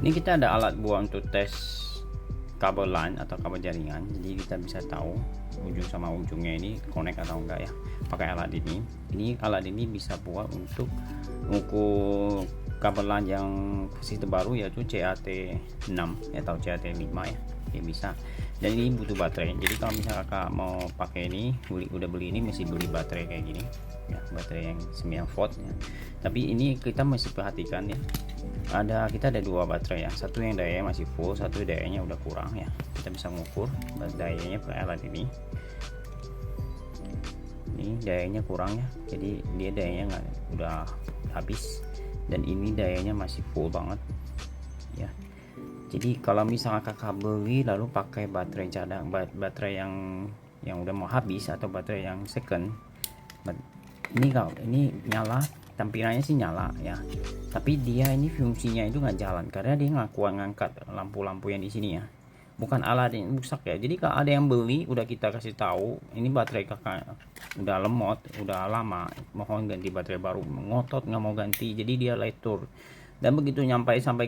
Ini kita ada alat buat untuk tes kabel LAN atau kabel jaringan, jadi kita bisa tahu ujung sama ujungnya ini connect atau enggak ya pakai alat ini. Alat ini bisa buat untuk mengukur kabel LAN yang versi terbaru yaitu CAT6 atau CAT5 ya. Oke, bisa. Dan ini butuh baterai, jadi kalau misalnya kakak mau pakai ini, udah beli ini mesti beli baterai kayak gini ya, baterai yang 9 volt ya. Tapi ini kita mesti perhatikan ya, kita ada dua baterai ya, satu yang dayanya masih full, satu dayanya udah kurang ya. Kita bisa mengukur dayanya pakai alat ini dayanya kurang ya, jadi dia dayanya udah habis, dan ini dayanya masih full banget ya. Jadi kalau misalnya kakak beli lalu pakai baterai cadang, baterai yang udah mau habis atau baterai yang second, ini nyala, tampilannya sih nyala ya, tapi dia ini fungsinya itu nggak jalan karena dia nggak kuat ngangkat lampu-lampu yang di sini ya, bukan alat yang rusak ya. Jadi kalau ada yang beli udah kita kasih tahu ini baterai kakak udah lemot, udah lama, mohon ganti baterai baru, ngotot nggak mau ganti, jadi dia letur. Dan begitu nyampe sampai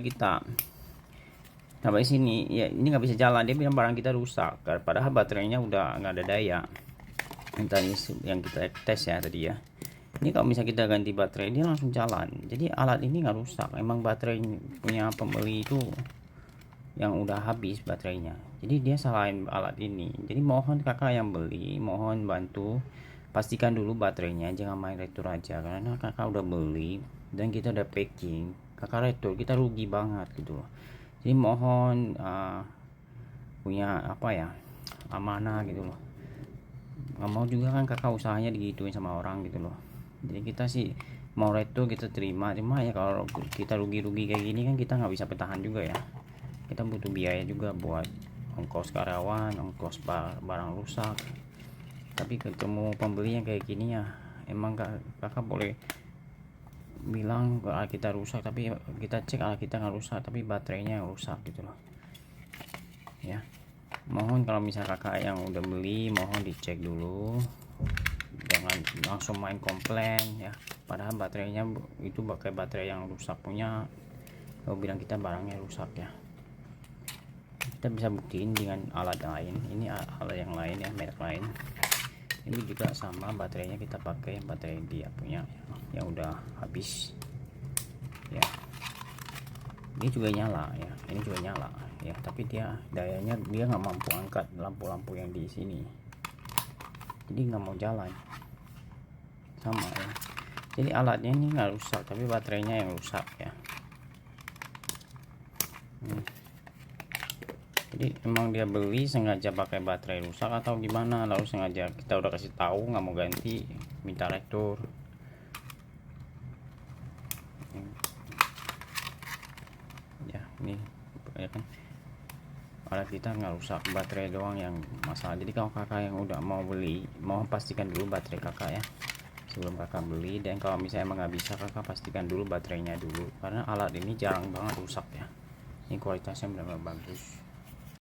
sini ya, ini nggak bisa jalan, dia bilang barang kita rusak, padahal baterainya udah nggak ada daya. Yang kita tes ya tadi ya, ini kalau misalnya kita ganti baterai dia langsung jalan, jadi alat ini nggak rusak. Emang baterai punya pembeli itu yang udah habis baterainya, jadi dia salahin alat ini. Jadi mohon kakak yang beli, mohon bantu pastikan dulu baterainya, jangan main retur aja, karena kakak udah beli dan kita udah packing, kakak retur kita rugi banget gitu loh. Jadi mohon punya apa ya, amanah gitu loh, nggak mau juga kan kakak usahanya digituin sama orang gitu loh. Jadi kita sih mau retur kita terima ya, kalau kita rugi kayak gini kan kita nggak bisa bertahan juga ya, kita butuh biaya juga buat ongkos karyawan, ongkos barang rusak. Tapi ketemu pembeli yang kayak gini ya, emang kakak boleh bilang alat kita rusak, tapi kita cek alat kita nggak rusak tapi baterainya yang rusak gitu loh ya. Mohon kalau misalnya kakak yang udah beli, mohon dicek dulu, jangan langsung main komplain ya, padahal baterainya itu pakai baterai yang rusak punya, kalau bilang kita barangnya rusak ya. Kita bisa buktiin dengan alat lain, ini alat yang lain ya, merek lain. Ini juga sama, baterainya kita pakai baterai dia punya yang udah habis ya. Ini juga nyala ya, ini juga nyala ya, tapi dayanya dia nggak mampu angkat lampu-lampu yang di sini, jadi nggak mau jalan sama ya. Jadi alatnya ini nggak rusak tapi baterainya yang rusak ya. Jadi emang dia beli sengaja pakai baterai rusak atau gimana, lalu sengaja kita udah kasih tahu nggak mau ganti, minta retur ya. Ini ya kan, alat kita nggak rusak, baterai doang yang masalah. Jadi kalau kakak yang udah mau beli, mohon pastikan dulu baterai kakak ya sebelum kakak beli. Dan kalau misalnya emang nggak bisa, kakak pastikan dulu baterainya dulu, karena alat ini jarang banget rusak ya. Ini kualitasnya benar-benar bagus.